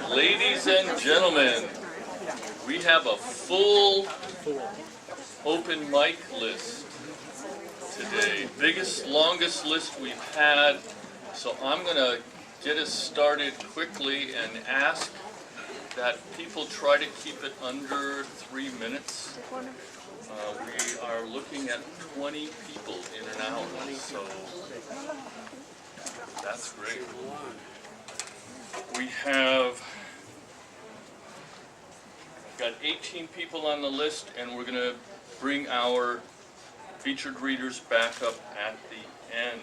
Ladies and gentlemen, we have a full open mic list today. Biggest, longest list we've had. So I'm going to get us started quickly and ask that people try to keep it under 3 minutes. We are looking at 20 people in an hour, so that's great. We have got 18 people on the list, and we're going to bring our featured readers back up at the end.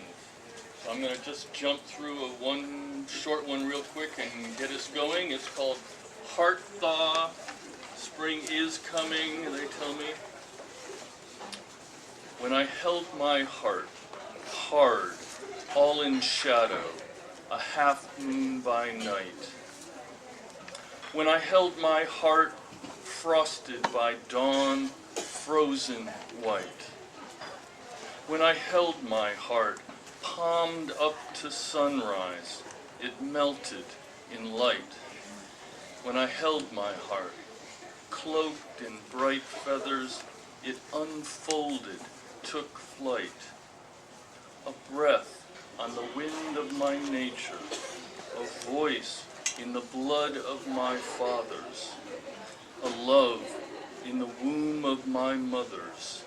So I'm going to just jump through one short one real quick and get us going. It's called Heart Thaw. Spring is coming, they tell me. When I held my heart hard, all in shadow, a half moon by night. When I held my heart frosted by dawn, frozen white. When I held my heart palmed up to sunrise, it melted in light. When I held my heart cloaked in bright feathers, it unfolded, took flight. A breath on the wind of my nature, a voice in the blood of my fathers, a love in the womb of my mothers,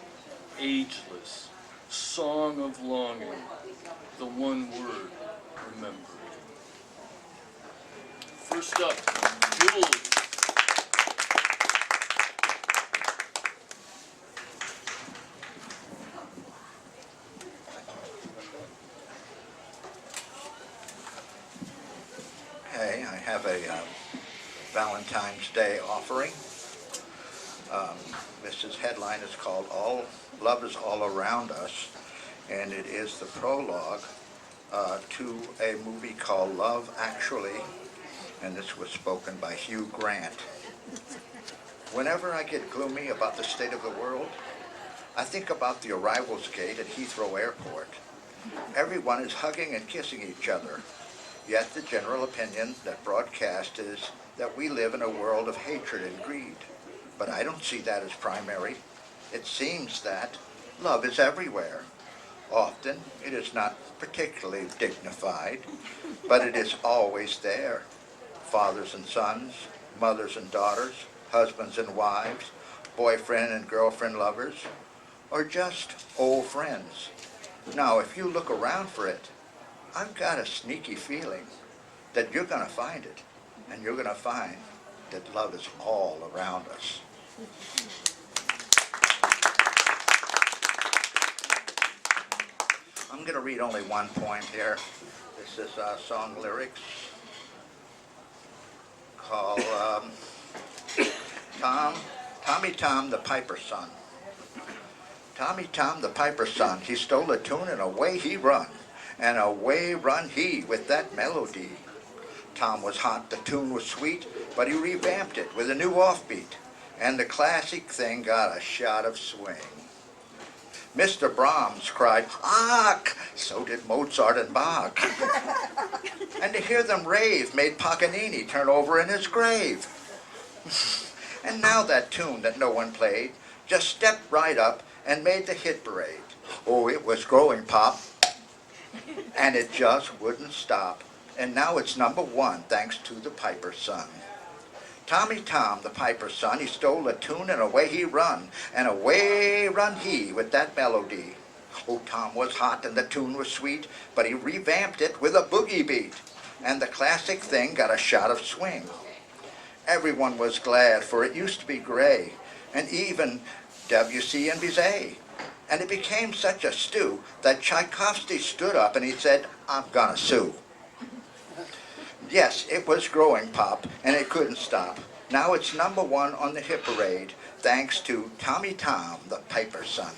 ageless, song of longing, the one word remembered. First up, Jules. Okay, I have a Valentine's Day offering. This headline is called Love is All Around Us, and it is the prologue to a movie called Love Actually, and this was spoken by Hugh Grant. Whenever I get gloomy about the state of the world, I think about the arrivals gate at Heathrow Airport. Everyone is hugging and kissing each other, yet the general opinion that broadcast is that we live in a world of hatred and greed. But I don't see that as primary. It seems that love is everywhere. Often it is not particularly dignified, but it is always there. Fathers and sons, mothers and daughters, husbands and wives, boyfriend and girlfriend lovers, or just old friends. Now, if you look around for it, I've got a sneaky feeling that you're going to find it, and you're going to find that love is all around us. I'm going to read only one poem here. This is song lyrics called Tommy Tom the Piper's Son. Tommy Tom the Piper's son, he stole a tune and away he run, and away run he with that melody. Tom was hot, the tune was sweet, but he revamped it with a new offbeat, and the classic thing got a shot of swing. Mr. Brahms cried, "Ach!" So did Mozart and Bach. And to hear them rave made Paganini turn over in his grave. And now that tune that no one played just stepped right up and made the hit parade. Oh, it was growing pop, and it just wouldn't stop. And now it's #1 thanks to the Piper's son. Tommy Tom, the Piper's son, he stole a tune and away he run, and away run he with that melody. Oh, Tom was hot and the tune was sweet, but he revamped it with a boogie beat, and the classic thing got a shot of swing. Everyone was glad, for it used to be gray, and even Debussy and Bizet. And it became such a stew that Tchaikovsky stood up and he said, "I'm gonna sue." Yes, it was growing pop, and it couldn't stop. Now it's #1 on the hit parade, thanks to Tommy Tom, the Piper's son.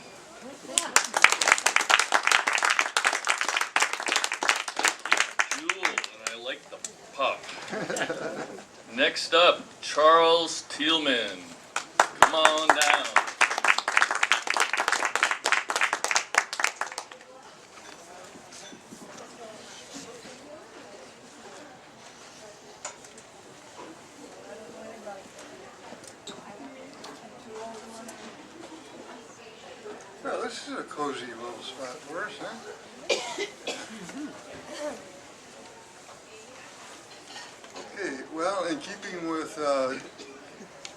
Jewel, and I like the pop. Next up, Charles Thielman. Come on down. this is a cozy little spot for us, huh? Okay, well, in keeping with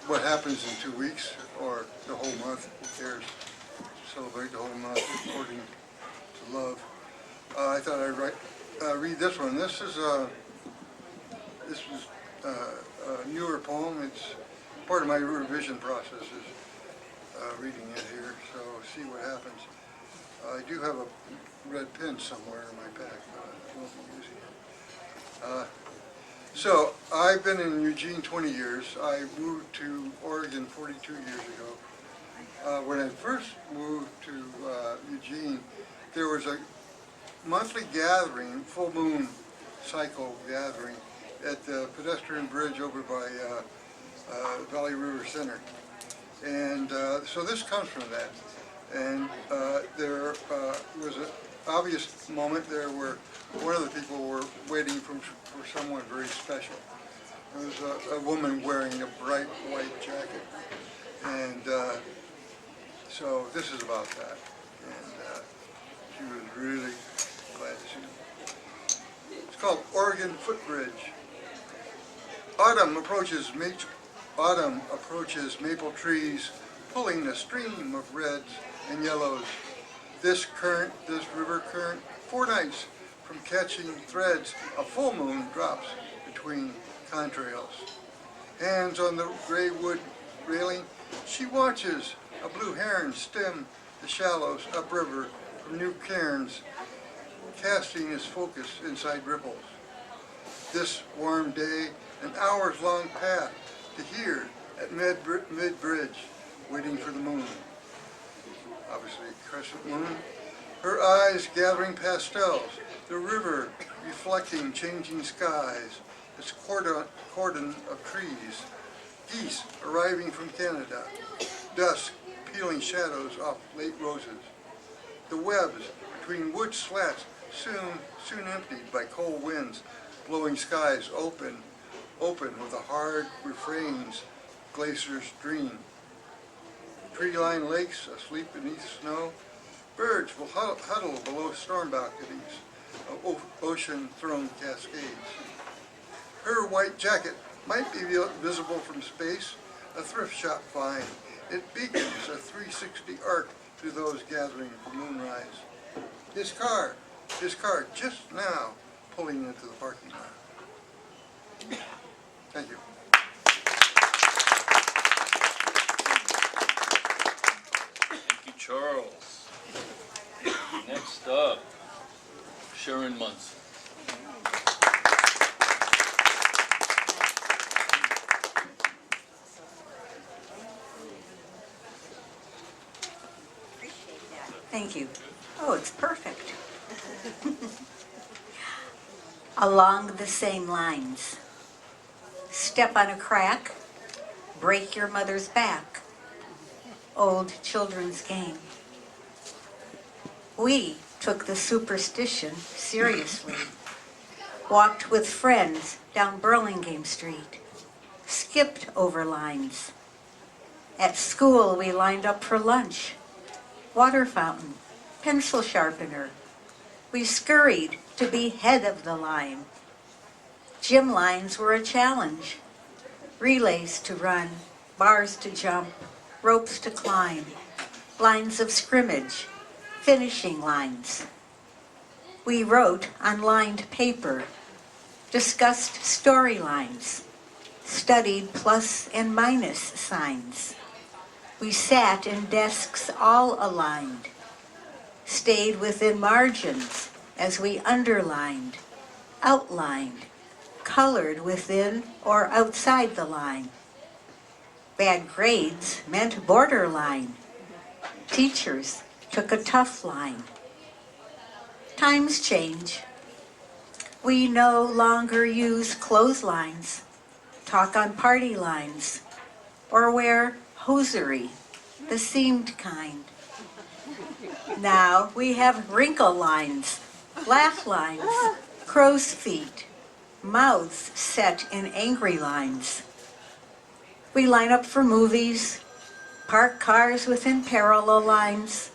what happens in 2 weeks, or the whole month, who cares? Celebrate the whole month according to love. I thought I'd read this one. This was a newer poem. It's part of my revision process is reading it here, so see what happens. I do have a red pen somewhere in my pack, but I won't be using it. So, I've been in Eugene 20 years. I moved to Oregon 42 years ago. When I first moved to Eugene, there was a monthly gathering, full moon cycle gathering, at the pedestrian bridge over by Valley River Center. And so this comes from that. And there was an obvious moment there where one of the people were waiting for someone very special. There was a woman wearing a bright white jacket. And so this is about that. And she was really glad to see me. It's called Oregon Footbridge. Autumn approaches maple trees, pulling a stream of reds and yellows. This river current, 4 nights from catching threads, a full moon drops between contrails. Hands on the gray wood railing, she watches a blue heron stem the shallows upriver from new cairns, casting his focus inside ripples. This warm day, an hours-long path to here at mid-bridge, waiting for the moon. Obviously a crescent moon. Her eyes gathering pastels, the river reflecting changing skies, its cordon of trees, geese arriving from Canada, dusk peeling shadows off late roses. The webs between wood slats soon emptied by cold winds, blowing skies open with the hard refrains glaciers dream. Tree-lined lakes asleep beneath snow, birds will huddle below storm balconies of ocean-thrown cascades. Her white jacket might be visible from space, a thrift shop find. It beacons a 360 arc to those gathering for moonrise. His car just now pulling into the parking lot. Thank you. Thank you, Charles. Next up, Sharon Munson. Thank you. Oh, it's perfect. Along the same lines. Step on a crack, break your mother's back. Old children's game. We took the superstition seriously. Walked with friends down Burlingame Street. Skipped over lines. At school, we lined up for lunch. Water fountain, pencil sharpener. We scurried to be head of the line. Gym lines were a challenge. Relays to run, bars to jump, ropes to climb, lines of scrimmage, finishing lines. We wrote on lined paper, discussed storylines, studied plus and minus signs. We sat in desks all aligned, stayed within margins as we underlined, outlined, colored within or outside the line. Bad grades meant borderline. Teachers took a tough line. Times change. We no longer use clotheslines, talk on party lines, or wear hosiery, the seamed kind. Now we have wrinkle lines, laugh lines, crow's feet, mouths set in angry lines. We line up for movies, park cars within parallel lines,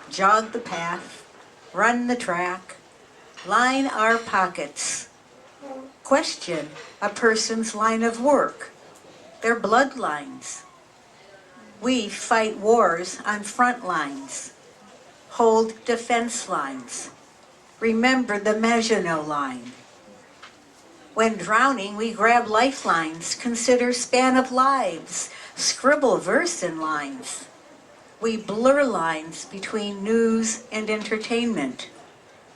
jog the path, run the track, line our pockets, question a person's line of work, their bloodlines. We fight wars on front lines, hold defense lines, remember the Maginot Line. When drowning, we grab lifelines, consider span of lives, scribble verse in lines. We blur lines between news and entertainment,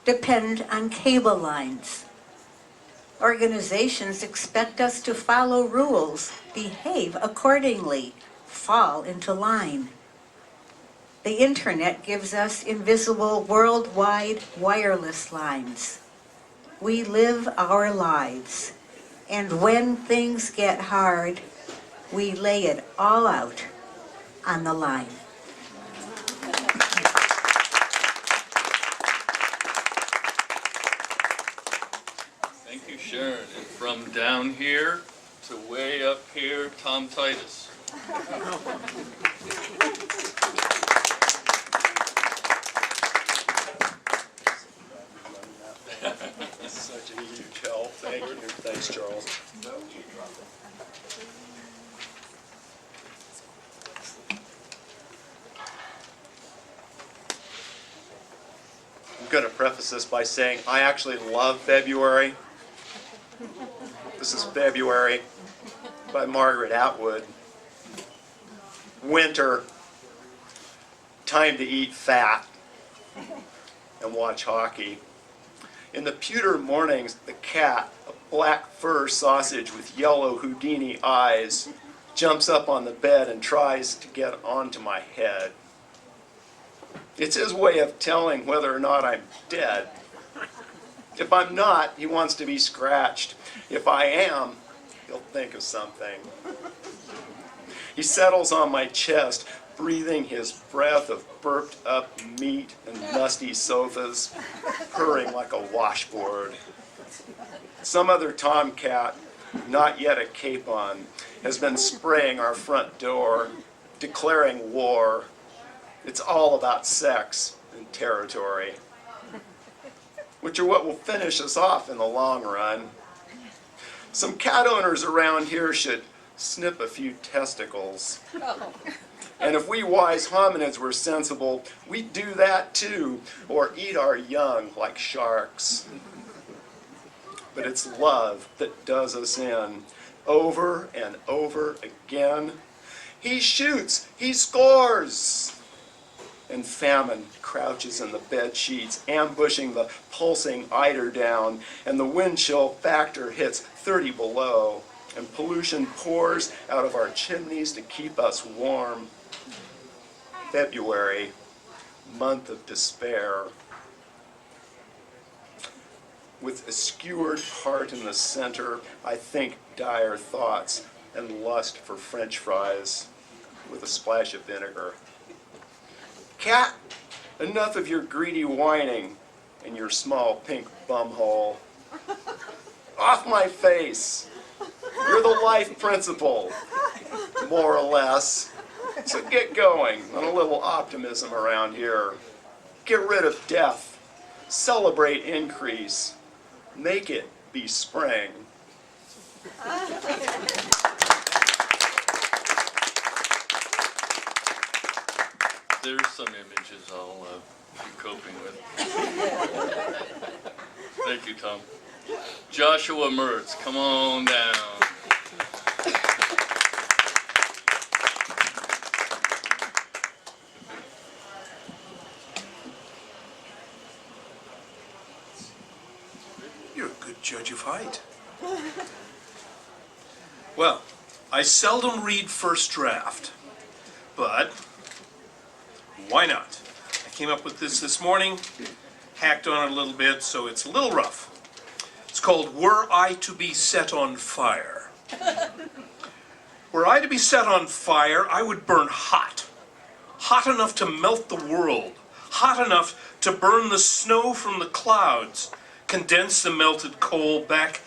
depend on cable lines. Organizations expect us to follow rules, behave accordingly, fall into line. The internet gives us invisible worldwide wireless lines. We live our lives, and when things get hard, we lay it all out on the line. Thank you, Sharon. And from down here to way up here, Tom Titus. Such a huge help. Thank you. Thanks, Charles. I'm going to preface this by saying I actually love February. This is February by Margaret Atwood. Winter, time to eat fat and watch hockey. In the pewter mornings, the cat, a black fur sausage with yellow Houdini eyes, jumps up on the bed and tries to get onto my head. It's his way of telling whether or not I'm dead. If I'm not, he wants to be scratched. If I am, he'll think of something. He settles on my chest, breathing his breath of burped up meat and musty sofas, purring like a washboard. Some other tomcat, not yet a capon, has been spraying our front door, declaring war. It's all about sex and territory, which are what will finish us off in the long run. Some cat owners around here should snip a few testicles. And if we wise hominids were sensible, we'd do that too, or eat our young like sharks. But it's love that does us in, over and over again. He shoots, he scores! And famine crouches in the bed sheets, ambushing the pulsing eider down, and the wind chill factor hits 30 below, and pollution pours out of our chimneys to keep us warm. February, month of despair. With a skewered heart in the center, I think dire thoughts and lust for French fries with a splash of vinegar. Cat, enough of your greedy whining and your small pink bumhole. Off my face. You're the life principle, more or less. So get going on a little optimism around here. Get rid of death. Celebrate increase. Make it be spring. There's some images I'll be coping with. Thank you, Tom. Joshua Mertz, come on down. You're a good judge of height. Well, I seldom read first draft, but why not? I came up with this morning, hacked on it a little bit, so it's a little rough. It's called Were I to Be Set on Fire. Were I to be set on fire, I would burn hot. Hot enough to melt the world. Hot enough to burn the snow from the clouds. Condense the melted coal back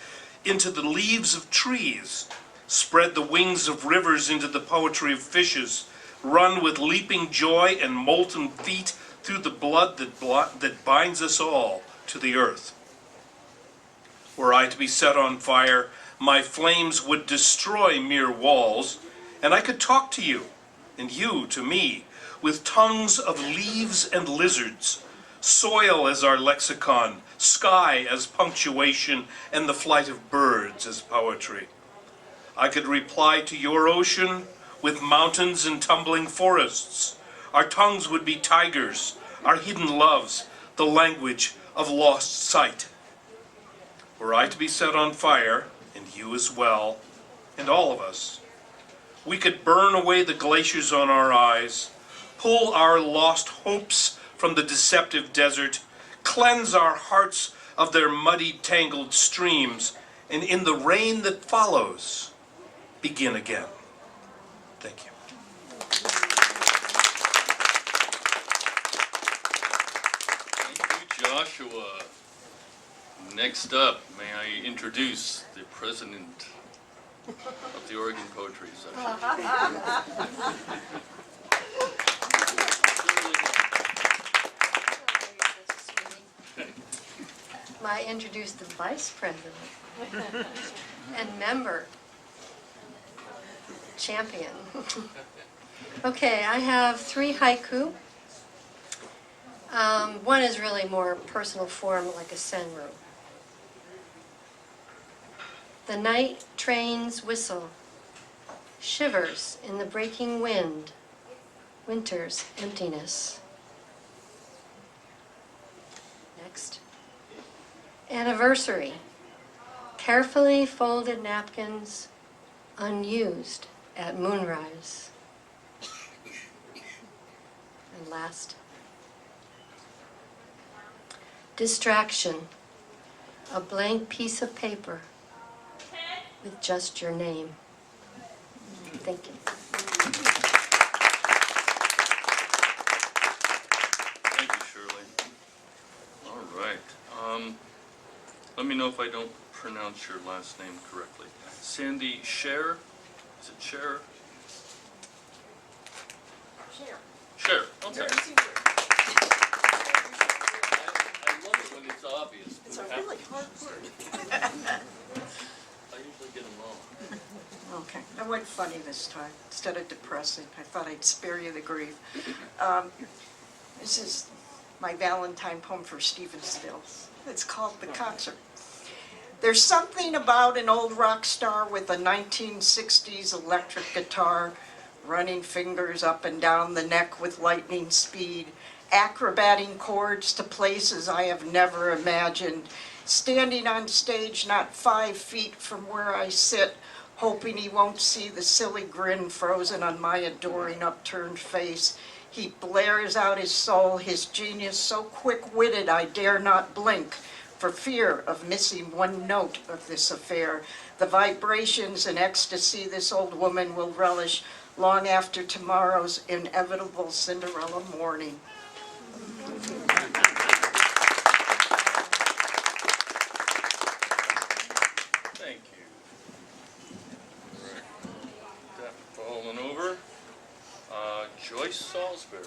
into the leaves of trees. Spread the wings of rivers into the poetry of fishes. Run with leaping joy and molten feet through the blood that binds us all to the earth. Were I to be set on fire, my flames would destroy mere walls, and I could talk to you, and you to me, with tongues of leaves and lizards, soil as our lexicon, sky as punctuation, and the flight of birds as poetry. I could reply to your ocean with mountains and tumbling forests. Our tongues would be tigers, our hidden loves, the language of lost sight. Were I to be set on fire, and you as well, and all of us, we could burn away the glaciers on our eyes, pull our lost hopes from the deceptive desert, cleanse our hearts of their muddy, tangled streams, and in the rain that follows, begin again. Thank you. Thank you, Joshua. Next up, may I introduce the president of the Oregon Poetry Session. I introduce the vice president and member, champion. Okay, I have 3 haiku. One is really more personal form, like a senru. The night train's whistle shivers in the breaking wind, winter's emptiness. Next. Anniversary. Carefully folded napkins, unused at moonrise. And last. Distraction. A blank piece of paper with just your name. Thank you. Thank you, Shirley. All right. Let me know if I don't pronounce your last name correctly. Sandy Scher? Is it Scher? Scher. Okay. I love it when it's obvious. It's a really hard word. I usually get them wrong. Okay, I went funny this time, instead of depressing. I thought I'd spare you the grief. This is my Valentine poem for Stephen Stills. It's called The Concert. There's something about an old rock star with a 1960s electric guitar, running fingers up and down the neck with lightning speed, acrobating chords to places I have never imagined, standing on stage not 5 feet from where I sit, hoping he won't see the silly grin frozen on my adoring upturned face. He blares out his soul, his genius so quick-witted I dare not blink for fear of missing one note of this affair. The vibrations and ecstasy this old woman will relish long after tomorrow's inevitable Cinderella morning. Thank you. All right. That falling over. Joyce Salisbury.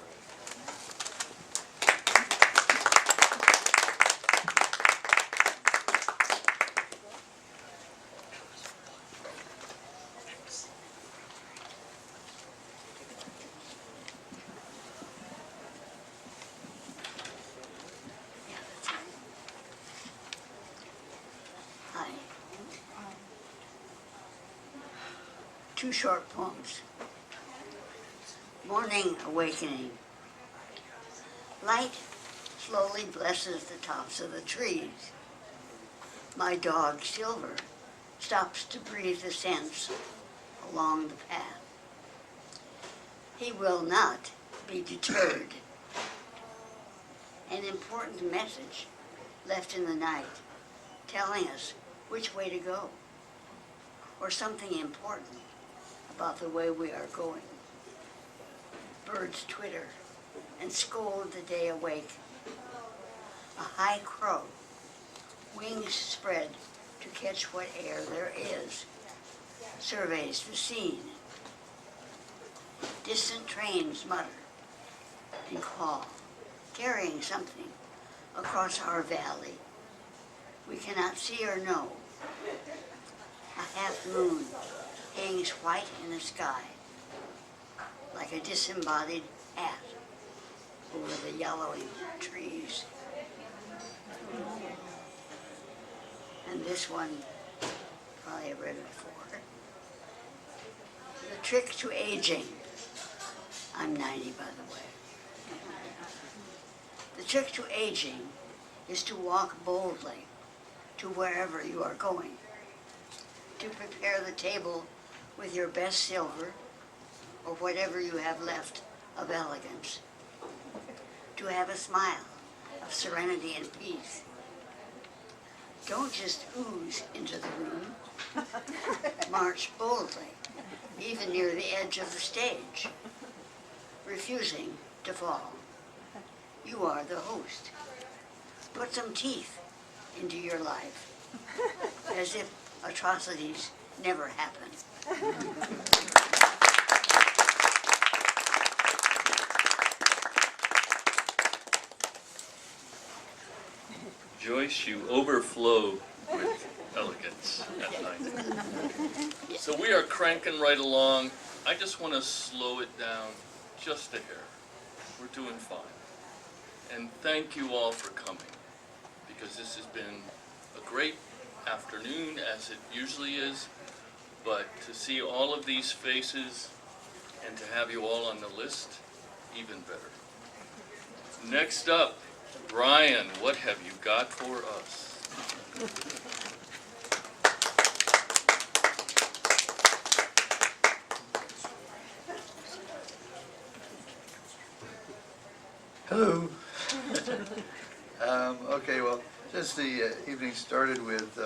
Hi. 2 short poems. Morning awakening. Light slowly blesses the tops of the trees. My dog, Silver, stops to breathe the scents along the path. He will not be deterred. An important message left in the night, telling us which way to go, or something important about the way we are going. Birds twitter and scold the day awake. A high crow, wings spread to catch what air there is, surveys the scene. Distant trains mutter and call. carrying something across our valley we cannot see or know. A half moon hangs white in the sky, like a disembodied hat over the yellowing trees. And this one, probably I've read it before. The trick to aging. I'm 90, by the way. The trick to aging is to walk boldly to wherever you are going, to prepare the table with your best silver or whatever you have left of elegance, to have a smile of serenity and peace. Don't just ooze into the room. March boldly, even near the edge of the stage, refusing to fall. You are the host. Put some teeth into your life, as if atrocities never happen. Joyce, you overflow with elegance at night. So we are cranking right along. I just want to slow it down just a hair. We're doing fine. And thank you all for coming, because this has been a great afternoon, as it usually is, but to see all of these faces and to have you all on the list, even better. Next up, Brian, what have you got for us? Hello. Okay, well, since the evening started with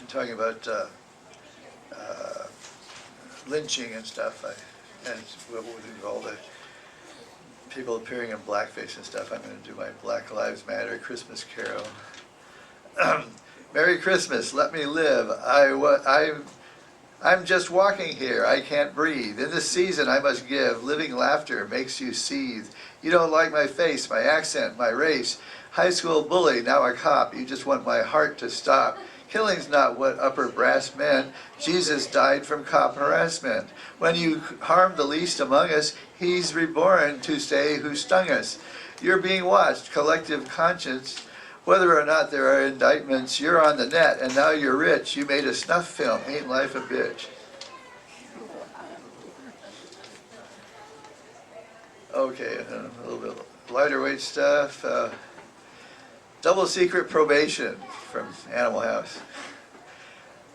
talking about lynching and stuff, and with all the people appearing in blackface and stuff, I'm going to do my Black Lives Matter Christmas carol. Merry Christmas, let me live. I'm just walking here, I can't breathe. In this season I must give, living laughter makes you seethe. You don't like my face, my accent, my race. High school bully, now a cop, you just want my heart to stop. Killing's not what upper brass meant. Jesus died from cop harassment. When you harm the least among us, he's reborn to say who stung us. You're being watched, collective conscience. Whether or not there are indictments, you're on the net, and now you're rich. You made a snuff film, ain't life a bitch? Okay, a little bit lighter weight stuff. Double secret probation from Animal House.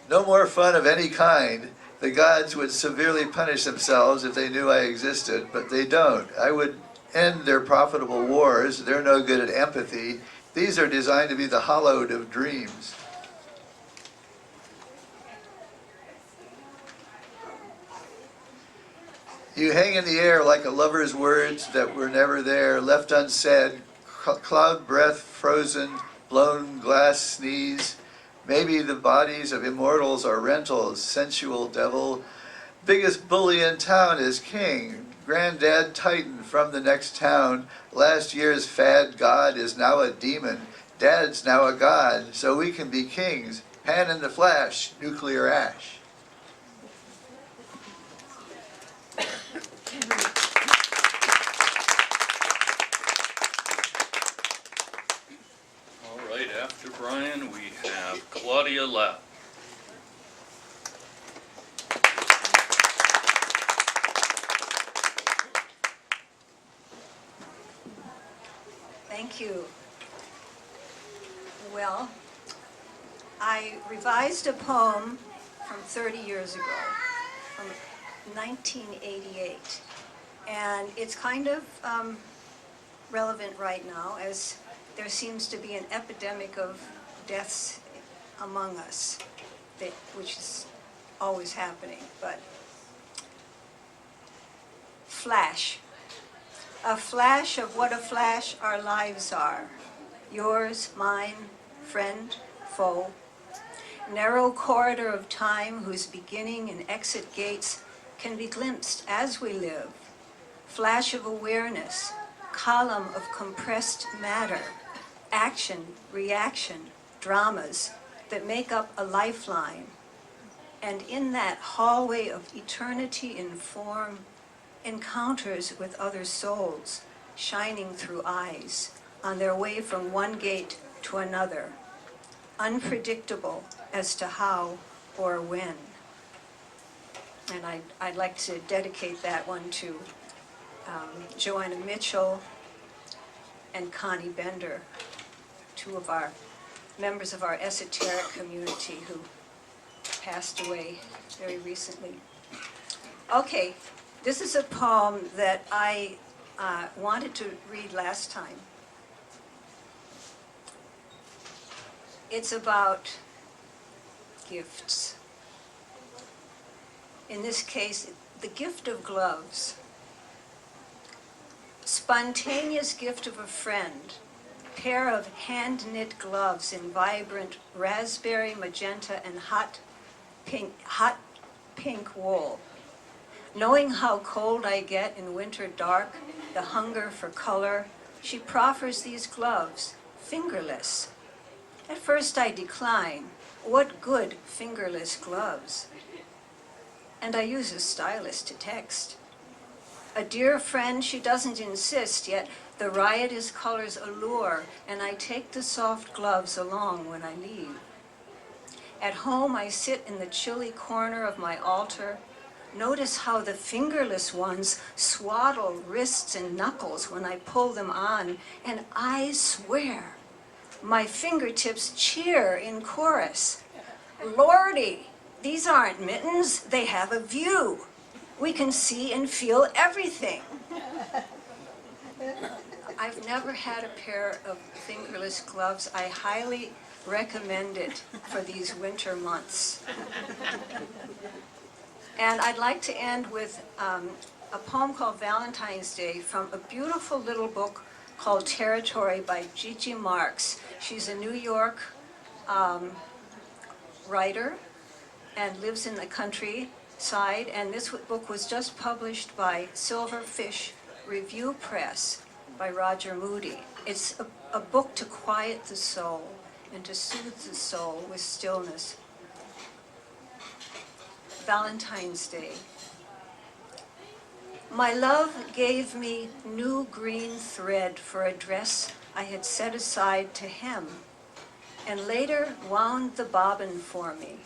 No more fun of any kind. The gods would severely punish themselves if they knew I existed, but they don't. I would end their profitable wars. They're no good at empathy. These are designed to be the hallowed of dreams. You hang in the air like a lover's words that were never there, left unsaid, cloud breath frozen, blown glass sneeze. Maybe the bodies of immortals are rentals, sensual devil. Biggest bully in town is king. Granddad Titan from the next town. Last year's fad god is now a demon. Dad's now a god, so we can be kings. Pan in the flash, nuclear ash. All right, after Brian, we have Claudia Lapp. Thank you. Well, I revised a poem from 30 years ago, from 1988, and it's kind of relevant right now, as there seems to be an epidemic of deaths among us, which is always happening, but flash. A flash of what a flash our lives are. Yours, mine, friend, foe. Narrow corridor of time whose beginning and exit gates can be glimpsed as we live. Flash of awareness, column of compressed matter, action, reaction, dramas that make up a lifeline. And in that hallway of eternity in form, encounters with other souls, shining through eyes, on their way from one gate to another, unpredictable as to how or when. And I'd like to dedicate that one to Joanna Mitchell and Connie Bender, two of our members of our esoteric community who passed away very recently. Okay, this is a poem that I wanted to read last time. It's about gifts. In this case, the gift of gloves. Spontaneous gift of a friend. Pair of hand-knit gloves in vibrant raspberry, magenta, and hot pink wool. Knowing how cold I get in winter dark, the hunger for color, she proffers these gloves, fingerless. At first I decline. What good fingerless gloves? And I use a stylus to text. A dear friend, she doesn't insist, yet the riotous colors allure, and I take the soft gloves along when I leave. At home I sit in the chilly corner of my altar. Notice how the fingerless ones swaddle wrists and knuckles when I pull them on, and I swear, my fingertips cheer in chorus. Lordy, these aren't mittens, they have a view. We can see and feel everything. I've never had a pair of fingerless gloves. I highly recommend it for these winter months. And I'd like to end with a poem called Valentine's Day from a beautiful little book called Territory by Gigi Marks. She's a New York writer and lives in the countryside, and this book was just published by Silverfish Review Press by Roger Moody. It's a book to quiet the soul and to soothe the soul with stillness. Valentine's Day. My love gave me new green thread for a dress I had set aside to hem, and later wound the bobbin for me.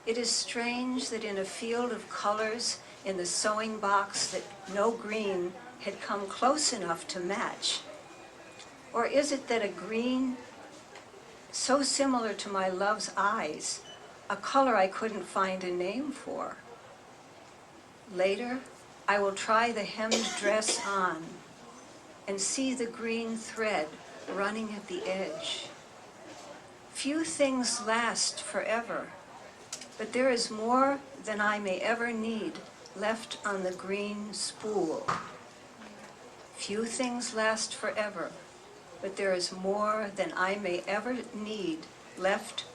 It is strange that in a field of colors in the sewing box that no green had come close enough to match. Or is it that a green so similar to my love's eyes, a color I couldn't find a name for? Later, I will try the hemmed dress on and see the green thread running at the edge. Few things last forever, but there is more than I may ever need left on the green spool. Few things last forever, but there is more than I may ever need left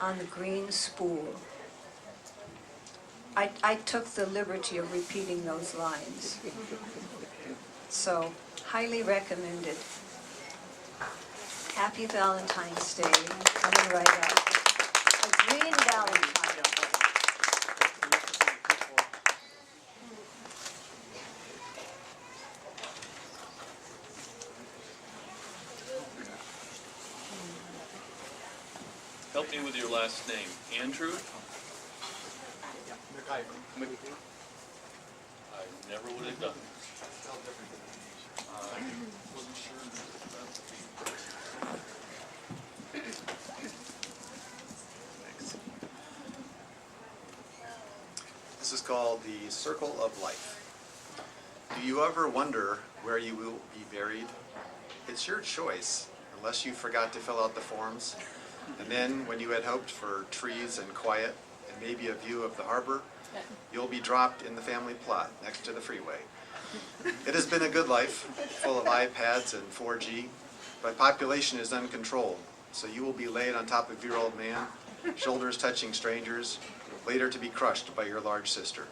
on the green spool. I took the liberty of repeating those lines. So, highly recommended. Happy Valentine's Day. Coming right up. A green Valentine. Help me with your last name. Andrew? I never would have done it. I wasn't sure Thanks. This is called The Circle of Life. Do you ever wonder where you will be buried? It's your choice, unless you forgot to fill out the forms. And then, when you had hoped for trees and quiet and maybe a view of the harbor, you'll be dropped in the family plot next to the freeway. It has been a good life, full of iPads and 4G, but population is uncontrolled, so you will be laid on top of your old man, shoulders touching strangers, later to be crushed by your large sister.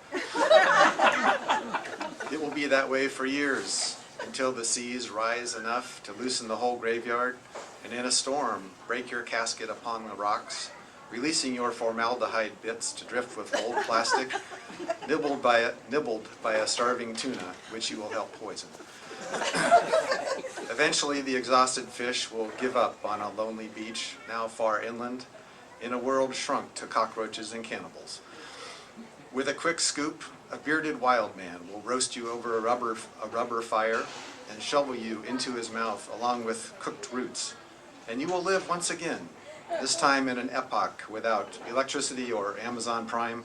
It will be that way for years, until the seas rise enough to loosen the whole graveyard, and in a storm break your casket upon the rocks, releasing your formaldehyde bits to drift with old plastic, nibbled by a starving tuna, which you will help poison. Eventually, the exhausted fish will give up on a lonely beach, now far inland, in a world shrunk to cockroaches and cannibals. With a quick scoop, a bearded wild man will roast you over a rubber fire and shovel you into his mouth along with cooked roots, and you will live once again, this time in an epoch without electricity or Amazon Prime,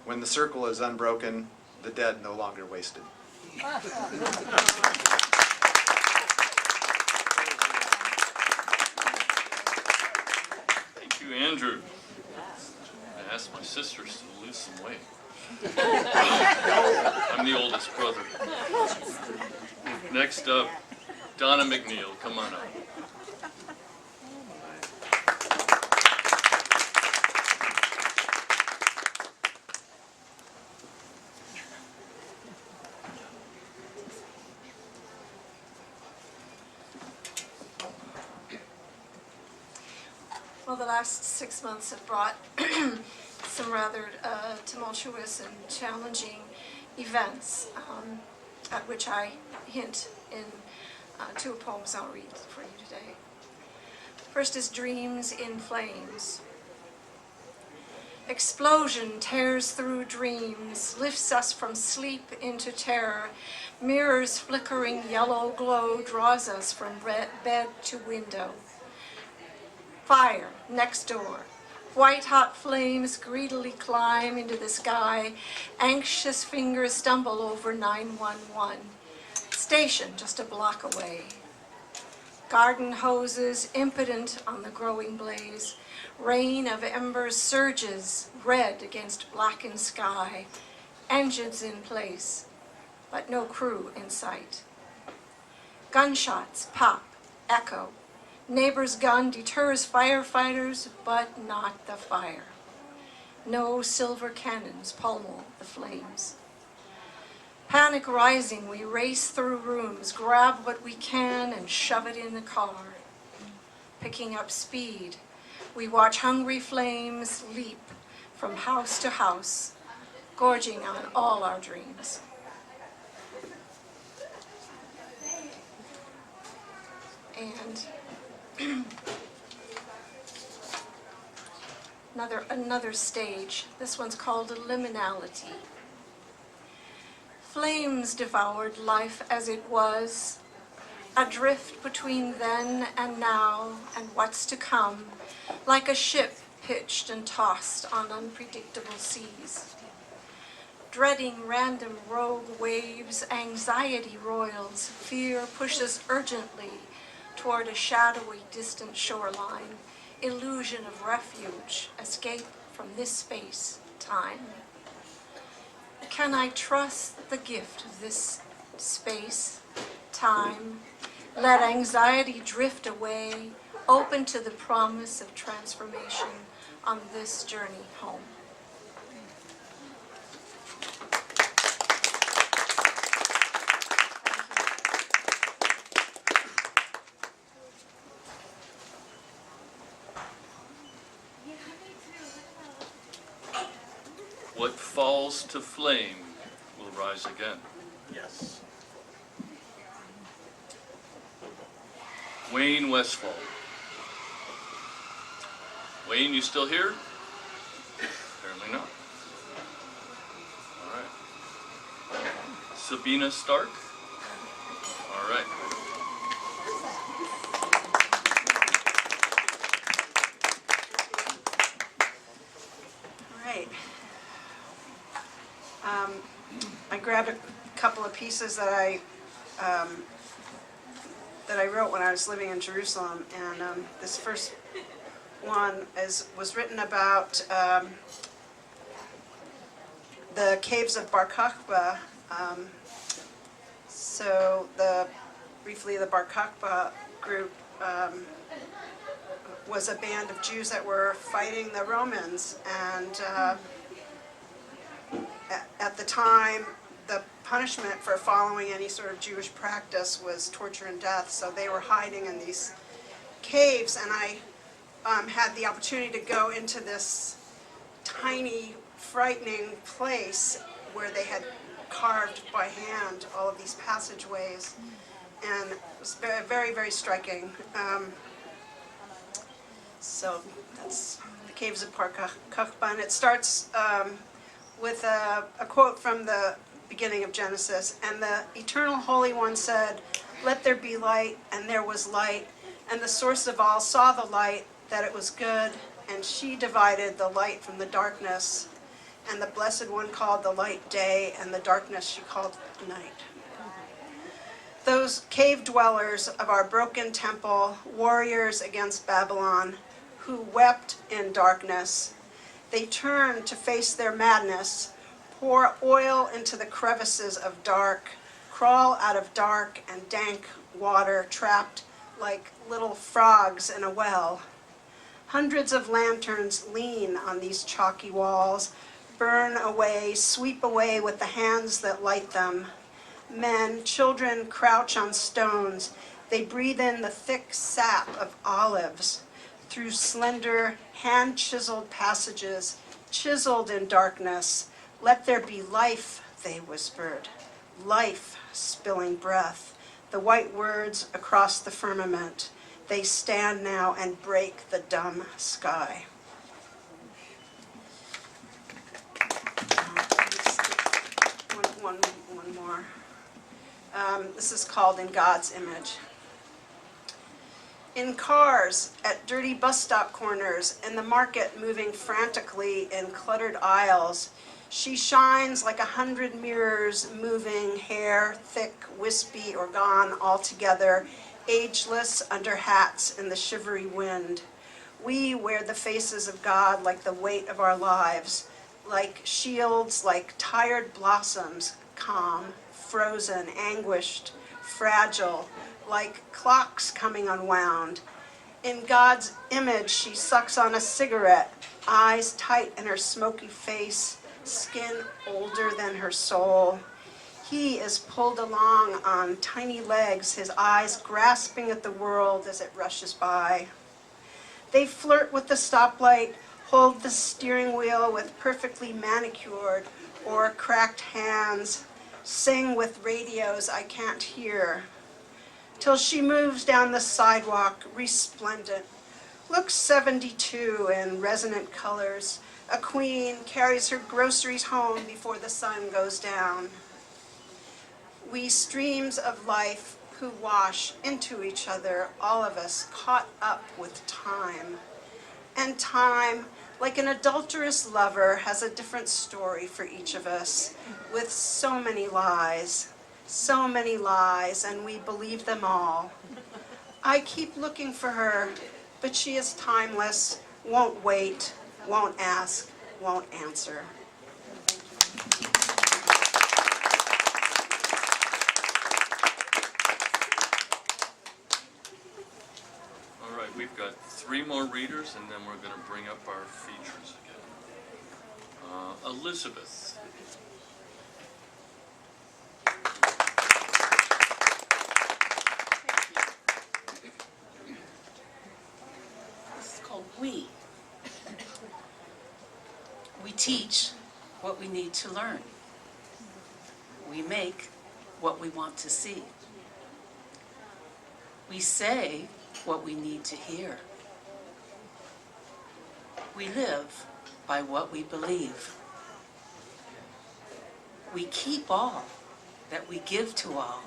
when the circle is unbroken, the dead no longer wasted. Thank you, Andrew. I asked my sisters to lose some weight. I'm the oldest brother. Next up, Donna McNeil. Come on up. Well, the last 6 months have brought some rather tumultuous and challenging events, at which I hint in two poems I'll read for you today. First is Dreams in Flames. Explosion tears through dreams, lifts us from sleep into terror. Mirrors flickering yellow glow draws us from bed to window. Fire next door. White-hot flames greedily climb into the sky. Anxious fingers stumble over 911. Station just a block away. Garden hoses impotent on the growing blaze. Rain of embers surges, red against blackened sky. Engines in place, but no crew in sight. Gunshots pop, echo. Neighbor's gun deters firefighters, but not the fire. No silver cannons pummel the flames. Panic rising, we race through rooms, grab what we can and shove it in the car. Picking up speed, we watch hungry flames leap from house to house, gorging on all our dreams. And another stage. This one's called Liminality. Flames devoured life as it was, adrift between then and now and what's to come, like a ship pitched and tossed on unpredictable seas. Dreading random rogue waves, anxiety roils, fear pushes urgently toward a shadowy, distant shoreline, illusion of refuge, escape from this space, time. Can I trust the gift of this space, time? Let anxiety drift away, open to the promise of transformation on this journey home. What falls to flame will rise again. Yes. Wayne Westfall. Wayne, you still here? Apparently not. All right. Sabina Stark. All right. All right. I grabbed a couple of pieces that I wrote when I was living in Jerusalem, and this first one was written about the Caves of Porcupine. So briefly, the Bar Kokhba group was a band of Jews that were fighting the Romans, and at the time, the punishment for following any sort of Jewish practice was torture and death, so they were hiding in these caves, and I had the opportunity to go into this tiny, frightening place where they had carved by hand all of these passageways, and it was very, very, very striking. So that's the Caves of Porcupine. It starts with a quote from the beginning of Genesis, and the Eternal Holy One said, "Let there be light," and there was light, and the source of all saw the light, that it was good, and she divided the light from the darkness, and the Blessed One called the light day, and the darkness she called night. Those cave dwellers of our broken temple, warriors against Babylon, who wept in darkness, they turned to face their madness, pour oil into the crevices of dark, crawl out of dark and dank water, trapped like little frogs in a well. Hundreds of lanterns lean on these chalky walls, burn away, sweep away with the hands that light them. Men, children crouch on stones. They breathe in the thick sap of olives through slender, hand-chiseled passages, chiseled in darkness. Let there be life, they whispered, life spilling breath. The white words across the firmament. They stand now and break the dumb sky. One more. This is called In God's Image. In cars, at dirty bus stop corners, in the market moving frantically in cluttered aisles, she shines like 100 mirrors, moving, hair thick, wispy, or gone altogether, ageless under hats in the shivery wind. We wear the faces of God like the weight of our lives, like shields, like tired blossoms, calm, frozen, anguished, fragile, like clocks coming unwound. In God's image, she sucks on a cigarette, eyes tight in her smoky face, skin older than her soul. He is pulled along on tiny legs, his eyes grasping at the world as it rushes by. They flirt with the stoplight, hold the steering wheel with perfectly manicured or cracked hands, sing with radios I can't hear, till she moves down the sidewalk, resplendent, looks 72 in resonant colors. A queen carries her groceries home before the sun goes down. We streams of life who wash into each other, all of us caught up with time. And time, like an adulterous lover, has a different story for each of us, with so many lies, and we believe them all. I keep looking for her, but she is timeless, won't wait, won't ask, won't answer. All right, we've got 3 more readers, and then we're going to bring up our features again. Elizabeth. This is called We. We teach what we need to learn. We make what we want to see. We say what we need to hear. We live by what we believe. We keep all that we give to all.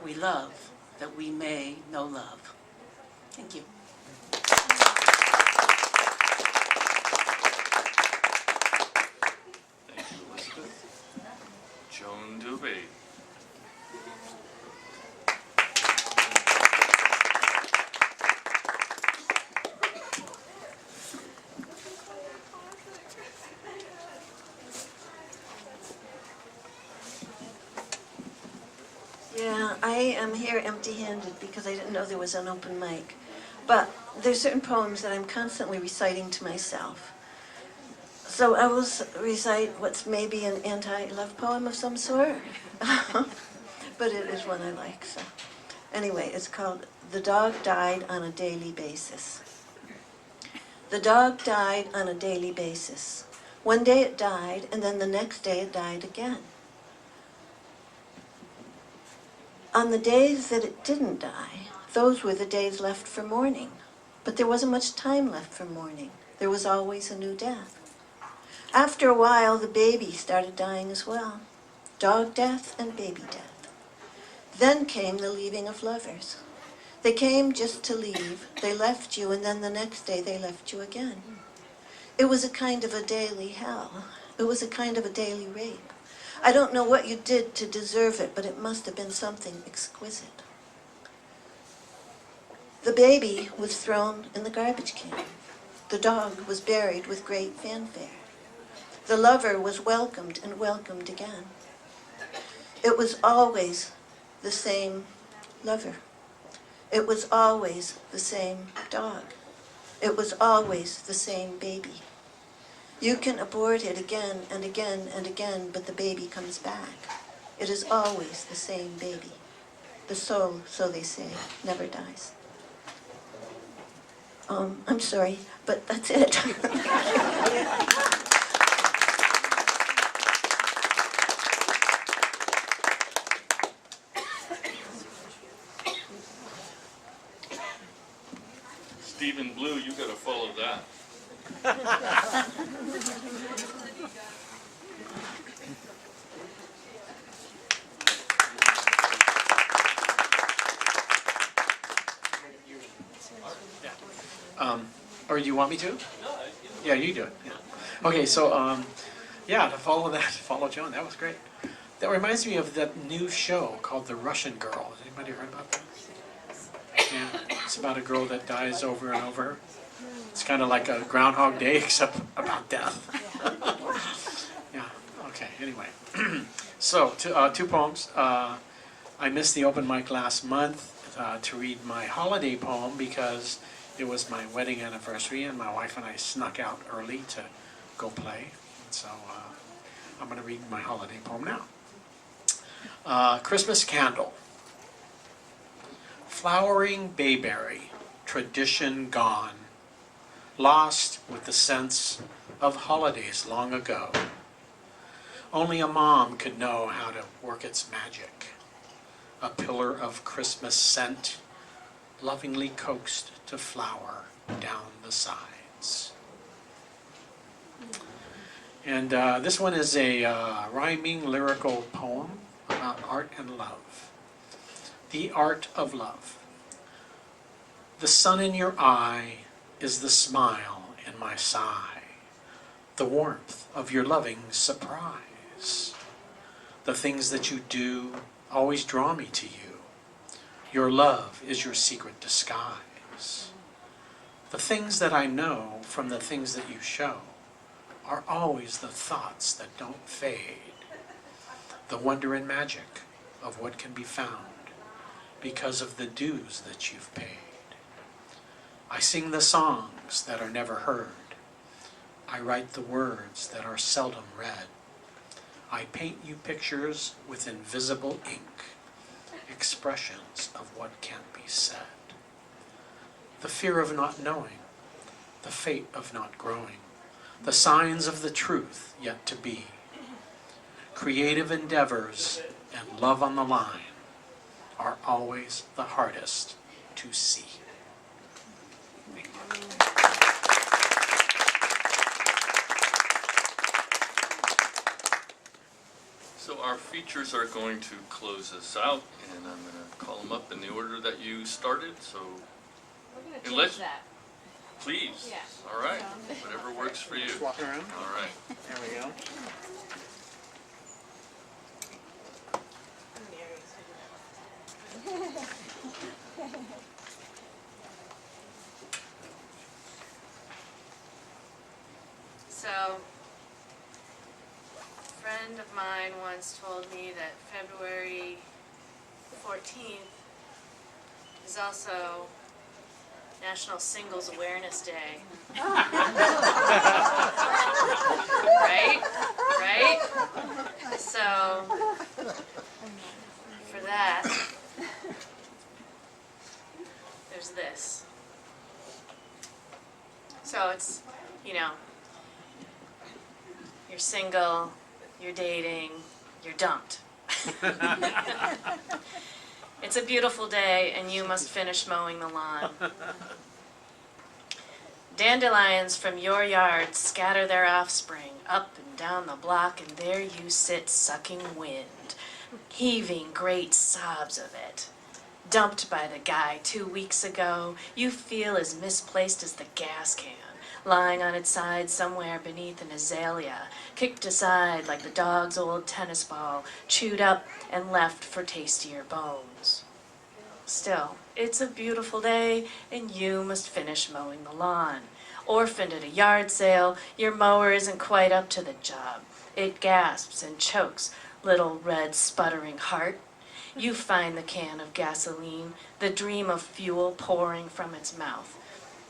We love that we may know love. Thank you. Thank you, Elizabeth. Joan Dubé. Yeah, I am here empty-handed because I didn't know there was an open mic. But there's certain poems that I'm constantly reciting to myself. So I will recite what's maybe an anti-love poem of some sort, but it is one I like. So anyway, it's called "The Dog Died on a Daily Basis." The dog died on a daily basis. One day it died, and then the next day it died again. On the days that it didn't die, those were the days left for mourning. But there wasn't much time left for mourning. There was always a new death. After a while, the baby started dying as well. Dog death and baby death. Then came the leaving of lovers. They came just to leave. They left you, and then the next day they left you again. It was a kind of a daily hell. It was a kind of a daily rape. I don't know what you did to deserve it, but it must have been something exquisite. The baby was thrown in the garbage can. The dog was buried with great fanfare. The lover was welcomed and welcomed again. It was always the same lover. It was always the same dog. It was always the same baby. You can abort it again and again and again, but the baby comes back. It is always the same baby. The soul, so they say, never dies. I'm sorry, but that's it. Stephen Blue, you gotta follow that. Or do you want me to? Yeah, you do it. Yeah. Okay, so yeah, to follow Joan, that was great. That reminds me of that new show called The Russian Girl. Has anybody heard about that? Yeah, it's about a girl that dies over and over. It's kind of like a Groundhog Day, except about death. Yeah, okay, anyway. So, two poems. I missed the open mic last month to read my holiday poem because it was my wedding anniversary and my wife and I snuck out early to go play. So I'm going to read my holiday poem now. Christmas Candle. Flowering bayberry, tradition gone, lost with the sense of holidays long ago. Only a mom could know how to work its magic. A pillar of Christmas scent, lovingly coaxed to flower down the sides. And this one is a rhyming lyrical poem about art and love. The art of love. The sun in your eye is the smile in my sigh, the warmth of your loving surprise. The things that you do always draw me to you. Your love is your secret disguise. The things that I know from the things that you show are always the thoughts that don't fade. The wonder and magic of what can be found because of the dues that you've paid. I sing the songs that are never heard. I write the words that are seldom read. I paint you pictures with invisible ink, expressions of what can't be said. The fear of not knowing, the fate of not growing, the signs of the truth yet to be. Creative endeavors and love on the line are always the hardest to see. So our features are going to close us out, and I'm going to call them up in the order that you started. So, We're going to change that. Please. Yeah. All right. Whatever works for you. Just walking around. All right. There we go. So, a friend of mine once told me that February 14th is also National Singles Awareness Day. So it's, you know, you're single, you're dating, you're dumped. It's a beautiful day and you must finish mowing the lawn. Dandelions from your yard scatter their offspring up and down the block, and there you sit sucking wind, heaving great sobs of it. Dumped by the guy 2 weeks ago, you feel as misplaced as the gas can, lying on its side somewhere beneath an azalea, kicked aside like the dog's old tennis ball, chewed up and left for tastier bones. Still, it's a beautiful day, and you must finish mowing the lawn. Orphaned at a yard sale, your mower isn't quite up to the job. It gasps and chokes, little red sputtering heart. You find the can of gasoline, the dream of fuel pouring from its mouth.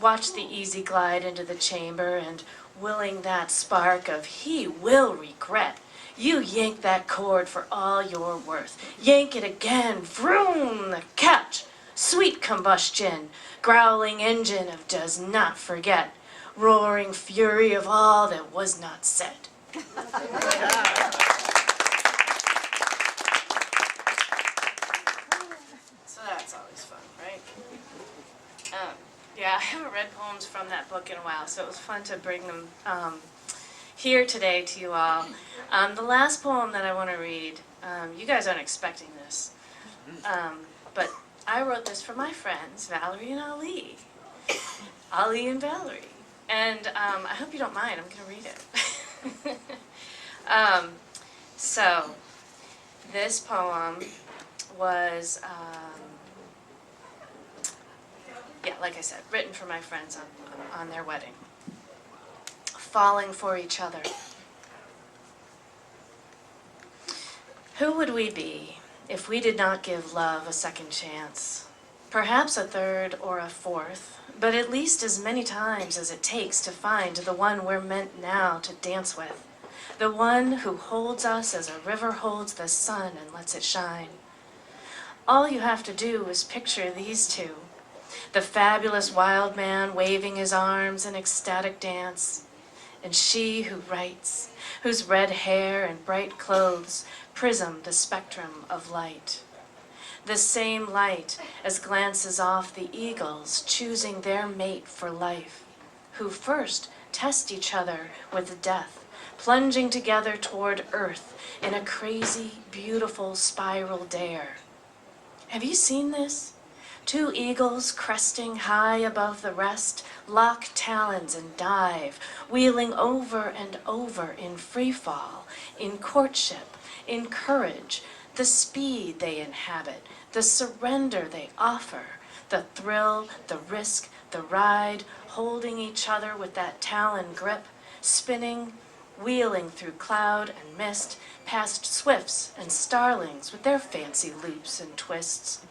Watch the easy glide into the chamber, and willing that spark of he will regret, you yank that cord for all you're worth. Yank it again, vroom, the catch. Sweet combustion, growling engine of does not forget, roaring fury of all that was not said. So that's always fun, right? Yeah, I haven't read poems from that book in a while, so it was fun to bring them here today to you all. The last poem that I want to read, you guys aren't expecting this, but I wrote this for my friends, Valerie and Ali. Ali and Valerie. And I hope you don't mind, I'm going to read it. So, this poem was, yeah, like I said, written for my friends on their wedding. Falling for each other. Who would we be if we did not give love a second chance? Perhaps a third or a fourth, but at least as many times as it takes to find the one we're meant now to dance with. The one who holds us as a river holds the sun and lets it shine. All you have to do is picture these two. The fabulous wild man waving his arms in ecstatic dance. And she who writes, whose red hair and bright clothes prism the spectrum of light. The same light as glances off the eagles choosing their mate for life, who first test each other with death, plunging together toward earth in a crazy, beautiful spiral dare. Have you seen this? Two eagles cresting high above the rest, lock talons and dive, wheeling over and over in free fall, in courtship, in courage, the speed they inhabit, the surrender they offer, the thrill, the risk, the ride, holding each other with that talon grip, spinning, wheeling through cloud and mist, past swifts and starlings with their fancy loops and twists.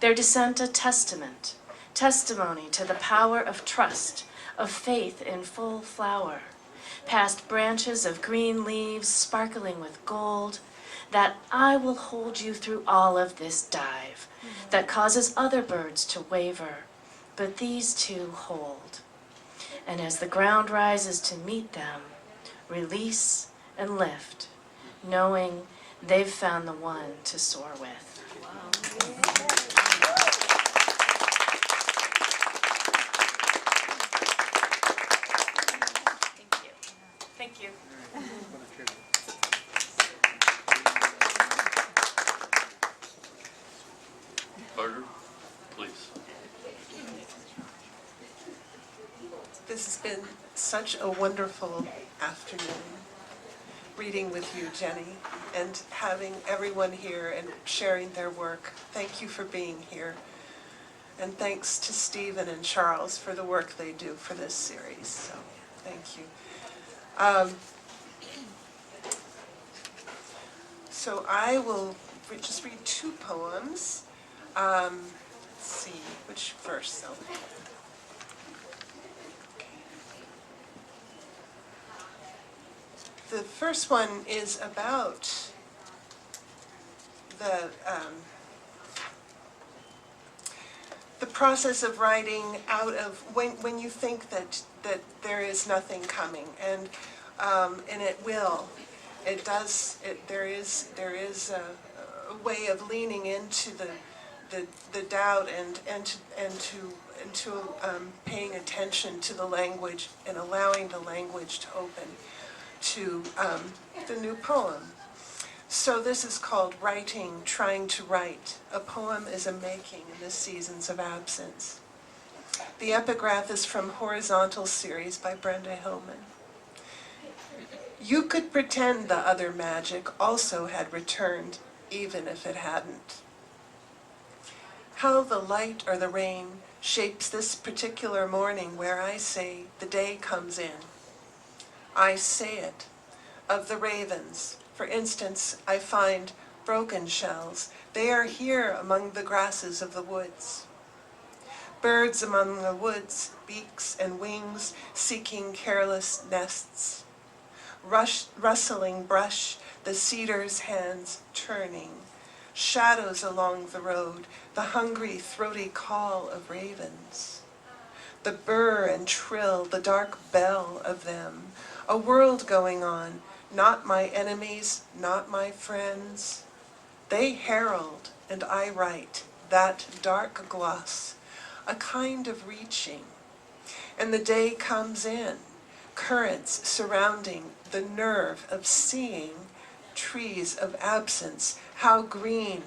Their descent a testament, testimony to the power of trust, of faith in full flower, past branches of green leaves sparkling with gold, that I will hold you through all of this dive, that causes other birds to waver, but these two hold. And as the ground rises to meet them, release and lift, knowing they've found the one to soar with. Thank you. Carter, please. This has been such a wonderful afternoon, reading with you, Jenny, and having everyone here and sharing their work. Thank you for being here. And thanks to Stephen and Charles for the work they do for this series. So, thank you. So I will just read two poems. Let's see, which first? So, the first one is about the process of writing out of when you think that that there is nothing coming, and it will. It does. There is a way of leaning into the doubt and to paying attention to the language and allowing the language to open to the new poem. So this is called Writing, Trying to Write. A poem is a making in the seasons of absence. The epigraph is from Horizontal Series by Brenda Hillman. You could pretend the other magic also had returned, even if it hadn't. How the light or the rain shapes this particular morning where I say the day comes in. I say it. Of the ravens, for instance, I find broken shells. They are here among the grasses of the woods. Birds among the woods, beaks and wings, seeking careless nests. Rustling brush, the cedar's hands turning. Shadows along the road, the hungry, throaty call of ravens. The burr and trill, the dark bell of them. A world going on, not my enemies, not my friends. They herald, and I write, that dark gloss, a kind of reaching. And the day comes in, currents surrounding the nerve of seeing, trees of absence, how green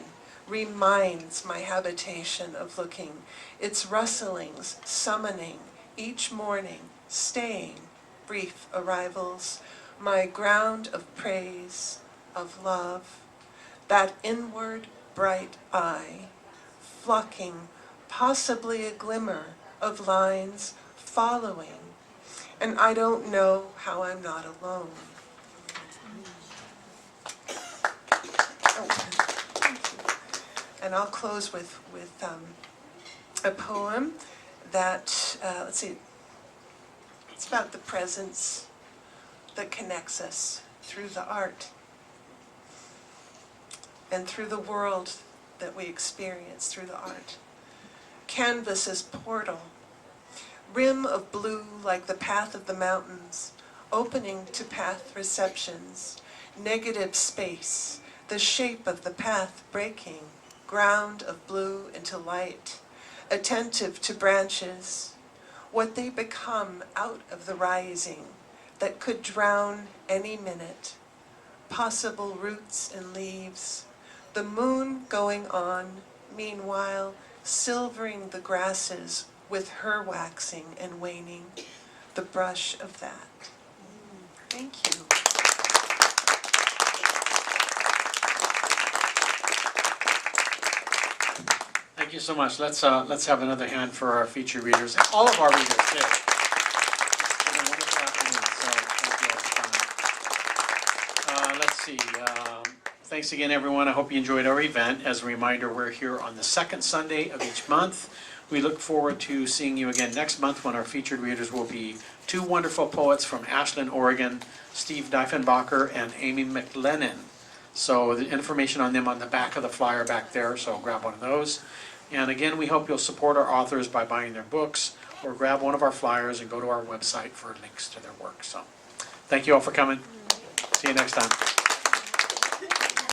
reminds my habitation of looking, its rustlings summoning each morning, staying, brief arrivals, my ground of praise, of love, that inward bright eye, flocking, possibly a glimmer of lines following, and I don't know how I'm not alone. And I'll close with a poem that, let's see, it's about the presence that connects us through the art and through the world that we experience through the art. Canvas as portal, rim of blue like the path of the mountains, opening to path receptions, negative space, the shape of the path breaking, ground of blue into light, attentive to branches, what they become out of the rising that could drown any minute, possible roots and leaves, the moon going on, meanwhile silvering the grasses with her waxing and waning, the brush of that. Thank you. Thank you so much. Let's have another hand for our feature readers, and all of our readers too. It's been a wonderful afternoon, so thank you all for coming. Let's see. Thanks again, everyone. I hope you enjoyed our event. As a reminder, we're here on the second Sunday of each month. We look forward to seeing you again next month when our featured readers will be two wonderful poets from Ashland, Oregon, Steve Diefenbacher and Amy McLennan. So the information on them on the back of the flyer back there, so grab one of those. And again, we hope you'll support our authors by buying their books or grab one of our flyers and go to our website for links to their work. So thank you all for coming. See you next time.